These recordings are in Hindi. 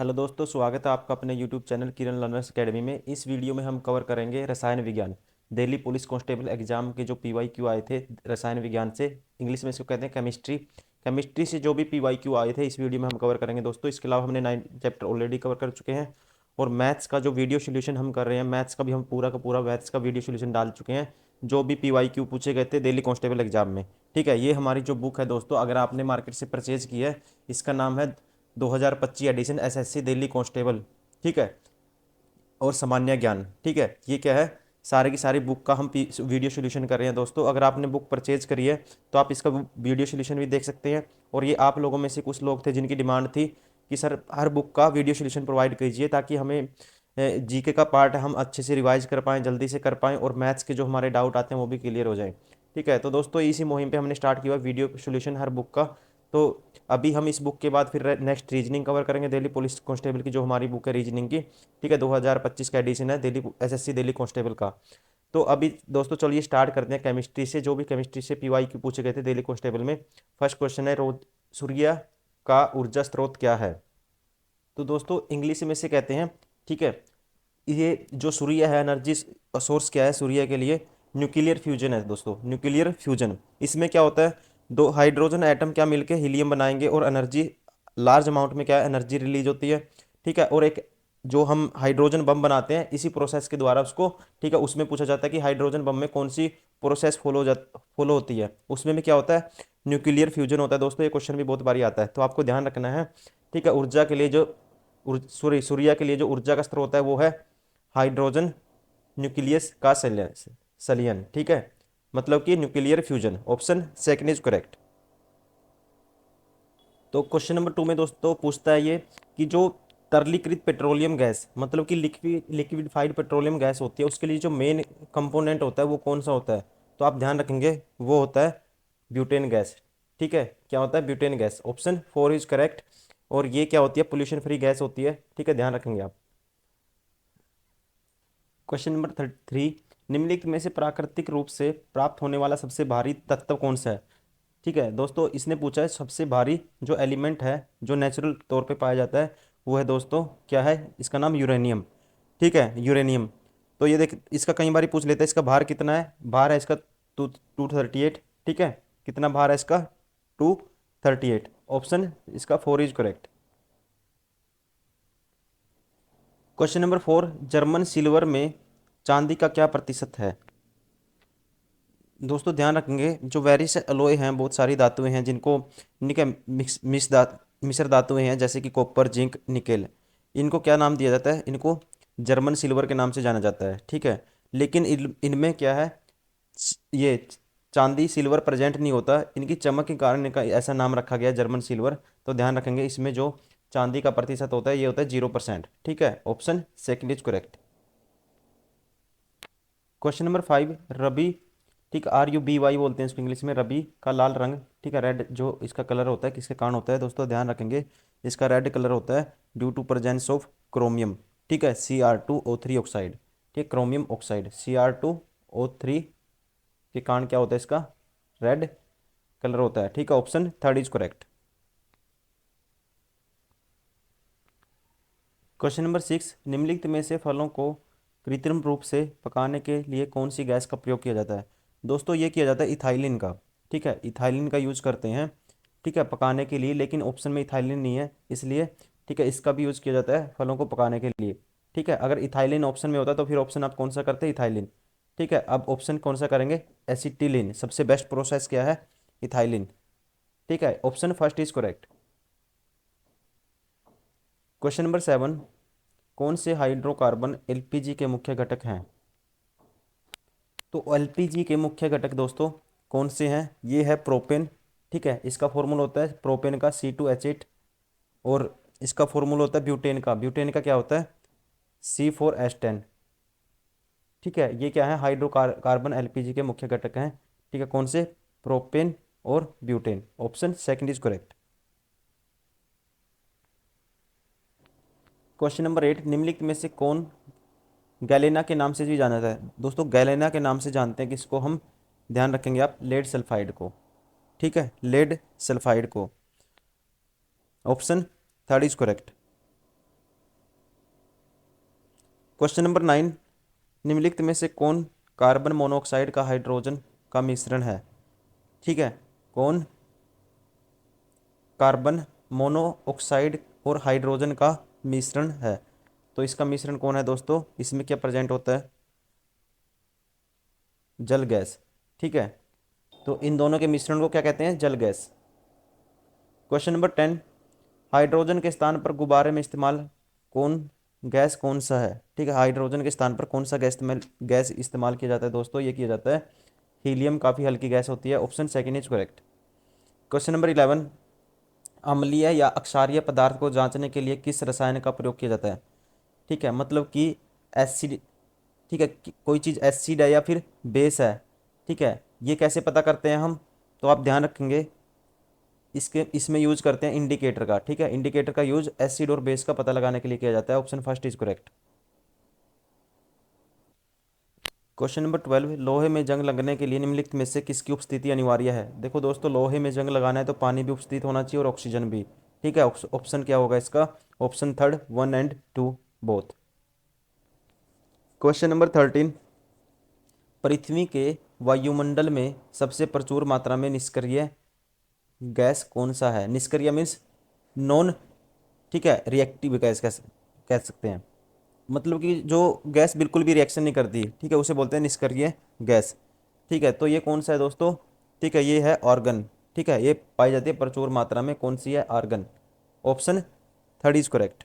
हेलो दोस्तों, स्वागत है आपका अपने यूट्यूब चैनल किरण लर्नर्स एकेडमी में। इस वीडियो में हम कवर करेंगे रसायन विज्ञान। दिल्ली पुलिस कांस्टेबल एग्जाम के जो पीवाईक्यू आए थे रसायन विज्ञान से, इंग्लिश में इसको कहते हैं केमिस्ट्री। केमिस्ट्री से जो भी पीवाईक्यू आए थे इस वीडियो में हम कवर करेंगे दोस्तों। इसके अलावा हमने 9 चैप्टर ऑलरेडी कवर कर चुके हैं और मैथ्स का जो वीडियो सोल्यूशन हम कर रहे हैं, मैथ्स का भी हम पूरा का पूरा मैथ्स का वीडियो सोल्यूशन डाल चुके हैं जो भी पीवाईक्यू पूछे गए थे दिल्ली कांस्टेबल एग्जाम में। ठीक है, ये हमारी जो बुक है दोस्तों, अगर आपने मार्केट से परचेज की है, इसका नाम है 2025 एडिशन एसएससी दिल्ली कांस्टेबल। ठीक है, और सामान्य ज्ञान। ठीक है, ये क्या है, सारी की सारी बुक का हम वीडियो सोल्यूशन कर रहे हैं दोस्तों। अगर आपने बुक परचेज करी है तो आप इसका वीडियो सोल्यूशन भी देख सकते हैं। और ये आप लोगों में से कुछ लोग थे जिनकी डिमांड थी कि सर हर बुक का वीडियो सोल्यूशन प्रोवाइड कीजिए ताकि हमें जीके का पार्ट हम अच्छे से रिवाइज कर पाएँ, जल्दी से कर पाएँ और मैथ्स के जो हमारे डाउट आते हैं वो भी क्लियर हो जाए। ठीक है, तो दोस्तों इसी मुहिम पे हमने स्टार्ट किया वीडियो सोल्यूशन हर बुक का। तो अभी हम इस बुक के बाद फिर नेक्स्ट रीजनिंग कवर करेंगे, दिल्ली पुलिस कांस्टेबल की जो हमारी बुक है रीजनिंग की। ठीक है, 2025 का एडिशन है दिल्ली एसएससी दिल्ली कांस्टेबल का। तो अभी दोस्तों चलिए स्टार्ट करते हैं केमिस्ट्री से, जो भी केमिस्ट्री से पीवाईक्यू पूछे गए थे दिल्ली कांस्टेबल में। फर्स्ट क्वेश्चन है, रोज सूर्य का ऊर्जा स्रोत क्या है? तो दोस्तों इंग्लिश में से कहते हैं। ठीक है, ये जो सूर्य है एनर्जी सोर्स क्या है सूर्य के लिए? न्यूक्लियर फ्यूजन है दोस्तों, न्यूक्लियर फ्यूजन। इसमें क्या होता है, दो हाइड्रोजन एटम क्या मिलके हीलियम बनाएंगे और एनर्जी लार्ज अमाउंट में क्या एनर्जी रिलीज होती है। ठीक है, और एक जो हम हाइड्रोजन बम बनाते हैं इसी प्रोसेस के द्वारा उसको। ठीक है, उसमें पूछा जाता है कि हाइड्रोजन बम में कौन सी प्रोसेस फॉलो होती है, उसमें भी क्या होता है, न्यूक्लियर फ्यूजन होता है दोस्तों। ये क्वेश्चन भी बहुत बारी आता है तो आपको ध्यान रखना है। ठीक है, ऊर्जा के लिए जो सूर्य के लिए जो ऊर्जा का स्रोत है वो है हाइड्रोजन न्यूक्लियस का सलियन। ठीक है, मतलब कि nuclear fusion. Option second is correct. तो क्वेश्चन नंबर 2 में दोस्तों पूछता है ये कि जो तरलीकृत पेट्रोलियम गैस मतलब कि लिक्विडिफाइड पेट्रोलियम गैस होती है उसके लिए जो मेन कंपोनेंट होता है वो कौन सा होता है? तो आप ध्यान रखेंगे वो होता है ब्यूटेन गैस। ठीक है, क्या होता है? Butane gas. Option 4 is correct. और ये क्या होती है? पोल्यूशन फ्री गैस होती है। ठीक है, ध्यान रखेंगे आप। क्वेश्चन नंबर 3, निम्नलिखित में से प्राकृतिक रूप से प्राप्त होने वाला सबसे भारी तत्व कौन सा है? ठीक है दोस्तों, इसने पूछा है सबसे भारी जो एलिमेंट है जो नेचुरल तौर पे पाया जाता है वो है दोस्तों क्या है? इसका नाम यूरेनियम। ठीक है, यूरेनियम। तो ये देख, इसका कई बार पूछ लेता है इसका भार कितना है। भार है इसका 238। ठीक है, कितना भार है इसका? 238। ऑप्शन इसका 4 is correct. Question number 4, German silver में चांदी का क्या प्रतिशत है? दोस्तों ध्यान रखेंगे जो वेरिस एलोय हैं, बहुत सारी धातुएं हैं जिनको निके मिश्र धातुएं हैं जैसे कि कॉपर, जिंक, निकेल। इनको क्या नाम दिया जाता है? इनको जर्मन सिल्वर के नाम से जाना जाता है। ठीक है, लेकिन इनमें क्या है, ये चांदी सिल्वर प्रेजेंट नहीं होता, इनकी चमक के कारण इनका ऐसा नाम रखा गया जर्मन सिल्वर। तो ध्यान रखेंगे इसमें जो चांदी का प्रतिशत होता है ये होता है 0%। ठीक है, option second is correct. Question number 5, रबी। ठीक, RUBY बोलते हैं इसको इंग्लिश में, रबी का लाल रंग। ठीक है, रेड जो इसका कलर होता है किसके कारण होता है दोस्तों? ध्यान रखेंगे इसका रेड कलर होता है due to presence of chromium. ठीक है, Cr2O3 ऑक्साइड। ठीक, क्रोमियम ऑक्साइड Cr2O3 के कारण क्या होता है, इसका रेड कलर होता है। ठीक है, option third is correct. Question number 6, निम्नलिखित में से फलों को कृत्रिम रूप से पकाने के लिए कौन सी गैस का प्रयोग किया जाता है? दोस्तों ये किया जाता है इथाइलिन का। ठीक है, इथाइलिन का यूज करते हैं। ठीक है, पकाने के लिए, लेकिन ऑप्शन में इथाइलिन नहीं है इसलिए। ठीक है, इसका भी यूज किया जाता है फलों को पकाने के लिए। ठीक है, अगर इथाइलिन ऑप्शन में होता तो फिर ऑप्शन आप कौन सा करते? इथाइलिन। ठीक है, अब ऑप्शन कौन सा करेंगे? एसिटिलीन। सबसे बेस्ट प्रोसेस क्या है? इथाइलिन। ठीक है, option first is correct. Question number 7, कौन से हाइड्रोकार्बन एलपीजी के मुख्य घटक हैं? तो एलपीजी के मुख्य घटक दोस्तों कौन से हैं? ये है प्रोपेन। ठीक है, इसका फॉर्मूला होता है प्रोपेन का C2H8। और इसका फॉर्मूला होता है ब्यूटेन का। ब्यूटेन का क्या होता है? C4H10। ठीक है, ये क्या है? हाइड्रोकार्बन एलपीजी के मुख्य घटक हैं। ठीक है, कौन से? प्रोपेन और butane. Option second is correct. Question number 8, निम्नलिखित में से कौन गैलेना के नाम से भी जाना जाता है? दोस्तों गैलेना के नाम से जानते हैं किसको हम? ध्यान रखेंगे आप, लेड सल्फाइड को। ठीक है, लेड सल्फाइड को। Option third is correct. Question number 9, निम्नलिखित में से कौन कार्बन मोनोऑक्साइड का हाइड्रोजन का मिश्रण है? ठीक है, कौन कार्बन मोनोऑक्साइड और हाइड्रोजन का मिश्रण है? तो इसका मिश्रण कौन है दोस्तों? इसमें क्या प्रेजेंट होता है? जल गैस। ठीक है, तो इन दोनों के मिश्रण को क्या कहते हैं? जल गैस। क्वेश्चन नंबर 10, हाइड्रोजन के स्थान पर गुब्बारे में इस्तेमाल कौन गैस कौन सा है? ठीक है, हाइड्रोजन के स्थान पर कौन सा गैस इस्तेमाल किया जाता है दोस्तों? ये किया जाता है हीलियम, काफ़ी हल्की गैस होती है। Option second is correct. Question number 11, अम्लीय या अक्षारीय पदार्थ को जांचने के लिए किस रसायन का प्रयोग किया जाता है? ठीक है, मतलब कि एसिड। ठीक है, कोई चीज़ एसिड है या फिर बेस है। ठीक है, ये कैसे पता करते हैं हम? तो आप ध्यान रखेंगे, इसके इसमें यूज करते हैं इंडिकेटर का। ठीक है, इंडिकेटर का यूज एसिड और बेस का पता लगाने के लिए किया जाता है। Option first is correct. Question number 12, लोहे में जंग लगने के लिए निम्नलिखित में से किसकी उपस्थिति अनिवार्य है? देखो दोस्तों, लोहे में जंग लगाना है तो पानी भी उपस्थित होना चाहिए और ऑक्सीजन भी। ठीक है, ऑप्शन क्या होगा इसका? Option third, 1 and 2 both. Question number 13, पृथ्वी के वायुमंडल में सबसे प्रचुर मात्रा में निष्क्रिय गैस कौन सा है? निष्क्रिय मीन्स नॉन, ठीक है, रिएक्टिव गैस कह सकते हैं। मतलब कि जो गैस बिल्कुल भी रिएक्शन नहीं करती, ठीक है, उसे बोलते हैं निष्क्रिय गैस। ठीक है, तो ये कौन सा है दोस्तों? ठीक है, ये है ऑर्गन। ठीक है, ये पाई जाती है प्रचुर मात्रा में। कौन सी है? Argon. Option third is correct.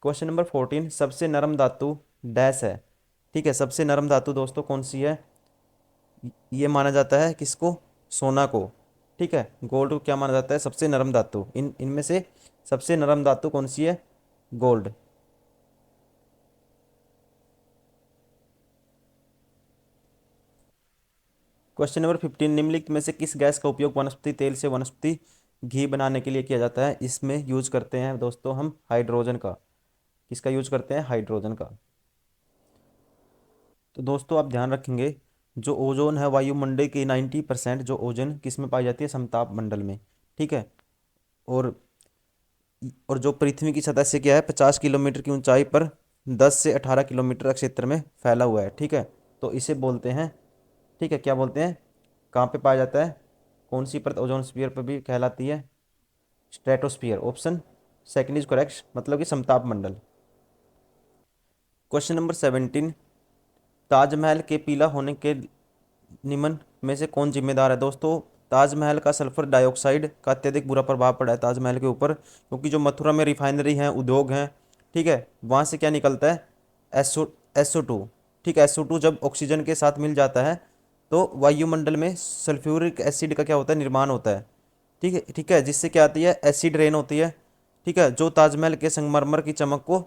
Question number 14, सबसे नरम धातु डैश है? ठीक है, सबसे नरम धातु दोस्तों कौन सी है? ये माना जाता है किसको? सोना को। ठीक है, गोल्ड को क्या माना जाता है सबसे नरम धातु? इनमें से सबसे नरम धातु कौन सी है? गोल्ड। क्वेश्चन नंबर 15, निम्नलिखित में से किस गैस का उपयोग वनस्पति तेल से वनस्पति घी बनाने के लिए किया जाता है? इसमें यूज करते हैं दोस्तों हम हाइड्रोजन का। किसका यूज करते हैं? हाइड्रोजन का। तो दोस्तों आप ध्यान रखेंगे, जो ओजोन है वायुमंडल की 90% जो ओजोन किस में पाई जाती है? समताप मंडल में। ठीक है, और जो पृथ्वी की सतह से क्या है 50 किलोमीटर की ऊंचाई पर 10 से 18 किलोमीटर का क्षेत्र में फैला हुआ है। ठीक है, तो इसे बोलते हैं, ठीक है, क्या बोलते हैं? कहाँ पे पाया जाता है? कौन सी परत ओजोन स्फीयर पर भी कहलाती है? Stratosphere. Option second is correct, मतलब कि समताप मंडल। क्वेश्चन नंबर 17, ताजमहल के पीला होने के निम्न में से कौन जिम्मेदार है? दोस्तों, ताजमहल का सल्फर डाइऑक्साइड का अत्यधिक बुरा प्रभाव पड़ा है ताजमहल के ऊपर, क्योंकि जो मथुरा में रिफाइनरी हैं, उद्योग हैं, ठीक है, वहाँ से क्या निकलता है? SO2। ठीक है, SO2 जब ऑक्सीजन के साथ मिल जाता है तो वायुमंडल में सल्फ्यूरिक एसिड का क्या होता है? निर्माण होता है। ठीक है, ठीक है, जिससे क्या आती है? एसिड रेन होती है। ठीक है, जो ताजमहल के संगमरमर की चमक को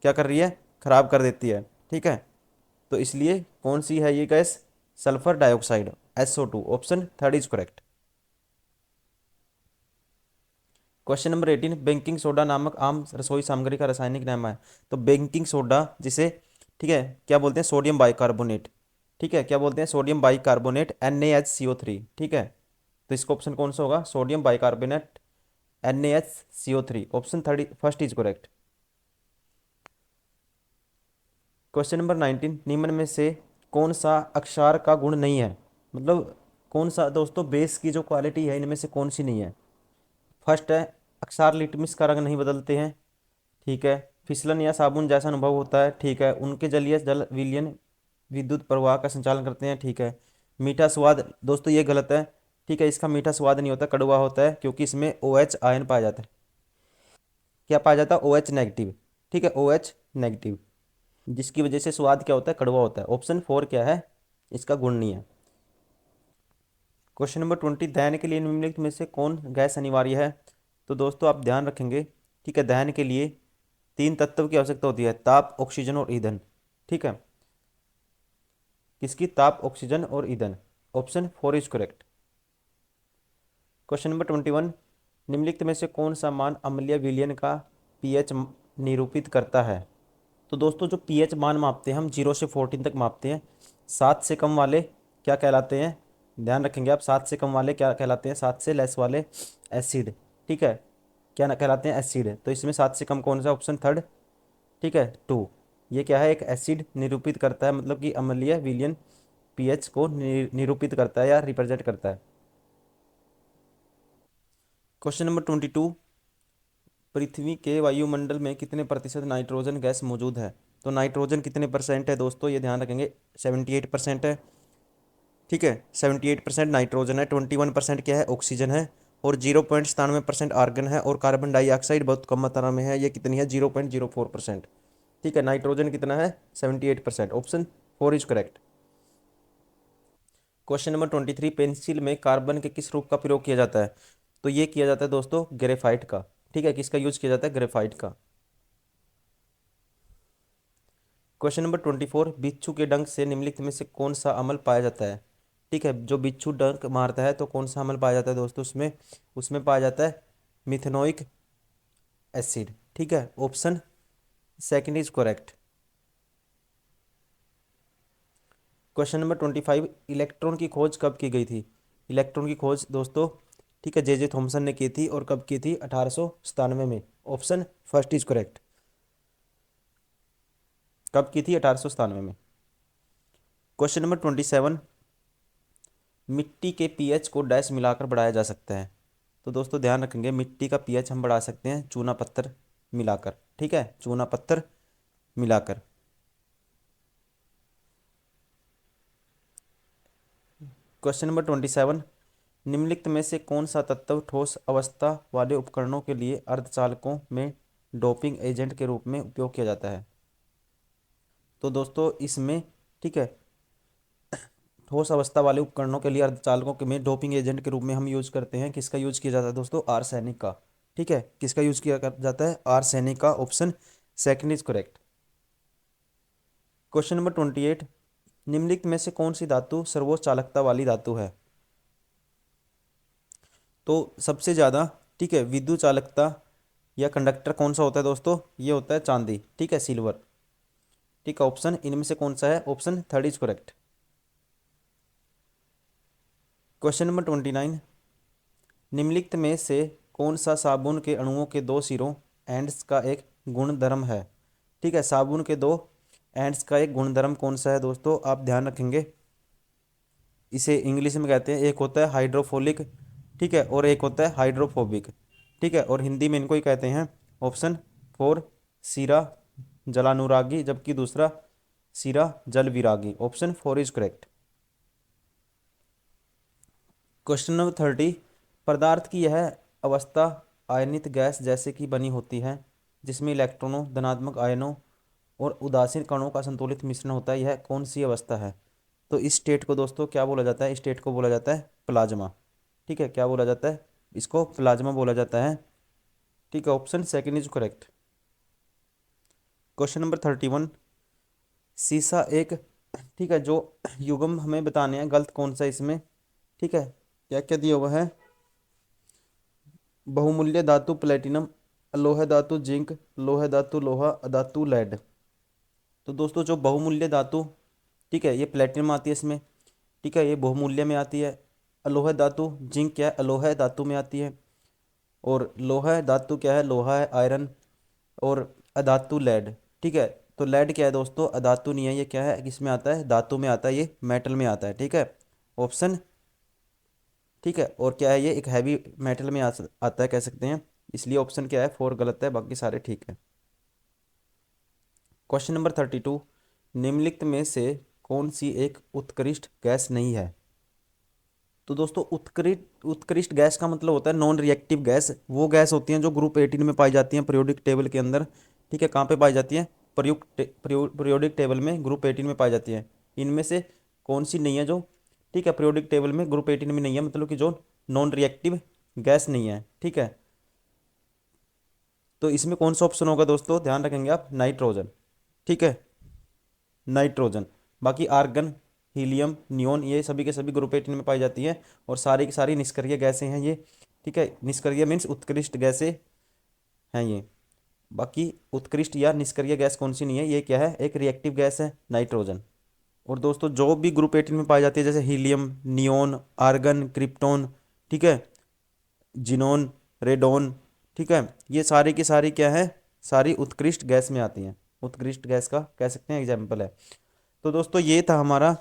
क्या कर रही है? खराब कर देती है। ठीक है, तो इसलिए कौन सी है ये gas? Sulphur dioxide, SO2। Option third is correct. Question number 18, baking soda नामक आम रसोई सामग्री का रासायनिक नाम है? तो बेकिंग सोडा जिसे, ठीक है, क्या बोलते हैं? Sodium bicarbonate. ठीक है, क्या बोलते हैं? Sodium bicarbonate, NaHCO3। ठीक है, तो इसका ऑप्शन कौन सा होगा? Sodium bicarbonate, NaHCO3। Option third first is correct. Question number 19, निम्न में से कौन सा अक्षार का गुण नहीं है? मतलब कौन सा दोस्तों बेस की जो क्वालिटी है इनमें से कौन सी नहीं है? फर्स्ट है, अक्षार लिटमस का रंग नहीं बदलते हैं। ठीक है, फिसलन या साबुन जैसा अनुभव होता है। ठीक है, उनके जलीय जल विलयन विद्युत प्रवाह का संचालन करते हैं। ठीक है, मीठा स्वाद दोस्तों ये गलत है। ठीक है, इसका मीठा स्वाद नहीं होता, कड़वा होता है, क्योंकि इसमें OH आयन पाया जाता है। क्या पाया जाता है? OH negative. ठीक है, OH नेगेटिव, जिसकी वजह से स्वाद क्या होता है? कड़वा होता है। ऑप्शन फोर क्या है? इसका गुण नहीं है। क्वेश्चन नंबर 20, दहन के लिए निम्नलिखित में से कौन गैस अनिवार्य है? तो दोस्तों आप ध्यान रखेंगे, ठीक है, दहन के लिए तीन तत्व की आवश्यकता होती है: ताप, ऑक्सीजन और ईंधन। ठीक है, किसकी? ताप, ऑक्सीजन और ईंधन। Option four is correct. Question number 21, निम्नलिखित में से कौन सा मान अम्लीय विलयन का पीएच निरूपित करता है? तो दोस्तों जो पीएच मान मापते हैं हम 0 से 14 तक मापते हैं। 7 से कम वाले क्या कहलाते हैं? ध्यान रखेंगे आप, 7 से कम वाले क्या कहलाते हैं? 7 से लेस वाले एसिड। ठीक है, क्या ना कहलाते हैं, एसिड। तो इसमें 7 से कम कौन सा, ऑप्शन थर्ड, ठीक है 2। ये क्या है, एक एसिड निरूपित करता है, मतलब कि अम्लीय विलयन पीएच को निरूपित करता है या रिप्रेजेंट करता है। क्वेश्चन नंबर 22, पृथ्वी के वायुमंडल में कितने प्रतिशत नाइट्रोजन गैस मौजूद है। तो नाइट्रोजन कितने परसेंट है दोस्तों, ये ध्यान रखेंगे, 78% है। ठीक है, 78% नाइट्रोजन है, 21% क्या है, ऑक्सीजन है, और 0.97% आर्गन है, और कार्बन डाइऑक्साइड बहुत कम मात्रा में है, ये कितनी है, 0.04%। ठीक है, नाइट्रोजन कितना है, 78%, option 4 is correct. Question number 23, pencil में कार्बन के किस रूप का प्रयोग किया जाता है। तो ये किया जाता है दोस्तों ग्रेफाइट का। ठीक है, किसका यूज किया जाता है, ग्रेफाइट का। क्वेश्चन नंबर 24, बिच्छू के डंक से निम्नलिखित में से कौन सा अम्ल पाया जाता है। ठीक है, जो बिच्छू डंक मारता है तो कौन सा अम्ल पाया जाता है दोस्तों, उसमें उसमें पाया जाता है मिथेनोइक एसिड। ठीक है, option second is correct. Question number 25, electron की खोज कब की गई थी। इलेक्ट्रॉन की खोज दोस्तों, ठीक है, जे थॉमसन ने की थी, और कब की थी, 1897 में, ऑप्शन फर्स्ट इज करेक्ट। कब की थी, 1897 में। क्वेश्चन नंबर 27, मिट्टी के पीएच को डैश मिलाकर बढ़ाया जा सकता है। तो दोस्तों ध्यान रखेंगे, मिट्टी का पीएच हम बढ़ा सकते हैं चूना पत्थर मिलाकर। ठीक है, चूना पत्थर मिलाकर। क्वेश्चन नंबर 27, निम्नलिखित में से कौन सा तत्व ठोस अवस्था वाले उपकरणों के लिए अर्धचालकों में डोपिंग एजेंट के रूप में उपयोग किया जाता है। तो दोस्तों इसमें, ठीक है, ठोस अवस्था वाले उपकरणों के लिए अर्धचालकों के में डोपिंग एजेंट के रूप में हम यूज करते हैं, किसका यूज किया जाता है दोस्तों, आर्सेनिक का। ठीक है, किसका यूज जाता है, आर्सेनिक का, option second is correct. Question number 28, निम्नलिखित में से कौन सी धातु सर्वोच्च चालकता वाली धातु है। तो सबसे ज़्यादा, ठीक है, विद्युत चालकता या कंडक्टर कौन सा होता है दोस्तों, ये होता है चांदी। ठीक है, सिल्वर। ठीक है, ऑप्शन इनमें से कौन सा है, option third is correct. Question number 29, निम्नलिखित में से कौन सा साबुन के अणुओं के दो सिरों एंड्स का एक गुणधर्म है। ठीक है, साबुन के दो एंड्स का एक गुणधर्म कौन सा है दोस्तों, आप ध्यान रखेंगे, इसे इंग्लिश में कहते हैं, एक होता है हाइड्रोफोलिक, ठीक है, और एक होता है हाइड्रोफोबिक। ठीक है, और हिंदी में इनको ही कहते हैं, ऑप्शन फोर, सीरा जलानुरागी, जबकि दूसरा सीरा जल विरागी, option four is correct. Question number 30, पदार्थ की यह अवस्था आयनित गैस जैसे कि बनी होती है, जिसमें इलेक्ट्रॉनों, धनात्मक आयनों और उदासीन कणों का संतुलित मिश्रण होता है, यह कौन सी अवस्था है। तो इस स्टेट को दोस्तों क्या बोला जाता है, इस स्टेट को बोला जाता है प्लाज्मा। ठीक है, क्या बोला जाता है, इसको प्लाज्मा बोला जाता है। ठीक है, option second is correct. Question number 31, सीसा एक, ठीक है, जो युग्म हमें बताने हैं, गलत कौन सा है इसमें। ठीक है, क्या क्या दिया हुआ है, बहुमूल्य धातु प्लेटिनम, लोह धातु जिंक, लोह धातु लोहा, धातु लेड। तो दोस्तों जो बहुमूल्य धातु, ठीक है, ये प्लेटिनम आती है इसमें। ठीक है, ये बहुमूल्य में आती है। अलोह धातु जिंक क्या है, अलोह धातु में आती है। और लोहा धातु क्या है, लोहा है, आयरन। और अधातु लेड, ठीक है, तो लेड क्या है दोस्तों, अधातु नहीं है, ये क्या है, किसमें आता है, धातु में आता है, ये मेटल में आता है। ठीक है, ऑप्शन, ठीक है, और क्या है, ये एक हैवी मेटल में आता है कह सकते हैं, इसलिए ऑप्शन क्या है, फोर गलत है, बाकी सारे ठीक है। क्वेश्चन नंबर 32, निम्नलिखित में से कौन सी एक उत्कृष्ट गैस नहीं है। तो दोस्तों उत्कृष्ट उत्कृष्ट गैस का मतलब होता है नॉन रिएक्टिव गैस, वो गैस होती हैं जो ग्रुप 18 में पाई जाती हैं पीरियोडिक टेबल के अंदर। ठीक है, कहाँ पे पाई जाती हैं, पीरियोडिक टेबल में ग्रुप 18 में पाई जाती हैं। इनमें से कौन सी नहीं है जो, ठीक है, पीरियोडिक टेबल में ग्रुप 18 में नहीं है, मतलब कि जो नॉन रिएक्टिव गैस नहीं है। ठीक है, तो इसमें कौन सा ऑप्शन होगा दोस्तों, ध्यान रखेंगे आप, नाइट्रोजन। ठीक है, नाइट्रोजन। बाकी आर्गन, हीलियम, नियोन, ये सभी के सभी ग्रुप 18 में पाई जाती हैं, और सारी की सारी निष्क्रिय गैसें हैं ये। ठीक है, निष्क्रिय मीन्स उत्कृष्ट गैसें हैं ये। बाकी उत्कृष्ट या निष्क्रिय गैस कौन सी नहीं है, ये क्या है, एक रिएक्टिव गैस है, नाइट्रोजन। और दोस्तों जो भी ग्रुप 18 में पाई जाती है, जैसे हीलियम, नियोन, आर्गन, क्रिप्टॉन, ठीक है, जिनोन, रेडोन, ठीक है, ये सारी की सारी क्या है, सारी उत्कृष्ट गैस में आती हैं, उत्कृष्ट गैस का कह सकते हैं एग्जाम्पल है। तो दोस्तों ये था हमारा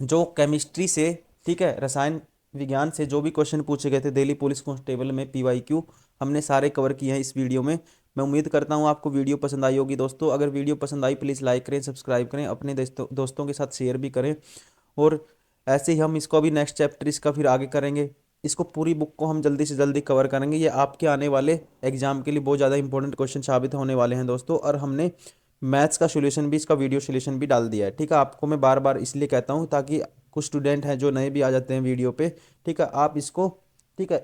जो केमिस्ट्री से, ठीक है, रसायन विज्ञान से जो भी क्वेश्चन पूछे गए थे दिल्ली पुलिस कांस्टेबल में पीवाईक्यू, हमने सारे कवर किए हैं इस वीडियो में। मैं उम्मीद करता हूँ आपको वीडियो पसंद आई होगी दोस्तों। अगर वीडियो पसंद आई प्लीज़ लाइक करें, सब्सक्राइब करें, अपने दोस्तों के साथ शेयर भी करें। और ऐसे ही हम इसको अभी नेक्स्ट चैप्टर इसका फिर आगे करेंगे। इसको पूरी बुक को हम जल्दी से जल्दी कवर करेंगे। ये आपके आने वाले एग्जाम के लिए बहुत ज़्यादा इंपॉर्टेंट क्वेश्चन साबित होने वाले हैं दोस्तों। और हमने मैथ्स का सोल्यूशन भी, इसका वीडियो सोल्यूशन भी डाल दिया है। ठीक है, आपको मैं बार बार इसलिए कहता हूँ ताकि कुछ स्टूडेंट हैं जो नए भी आ जाते हैं वीडियो पे, ठीक है, आप इसको, ठीक है,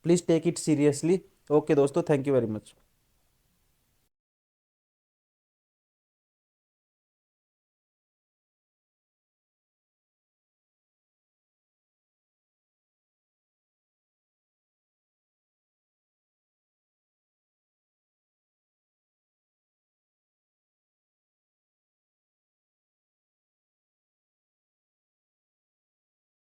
please take it seriously. Okay दोस्तों, थैंक यू वेरी मच।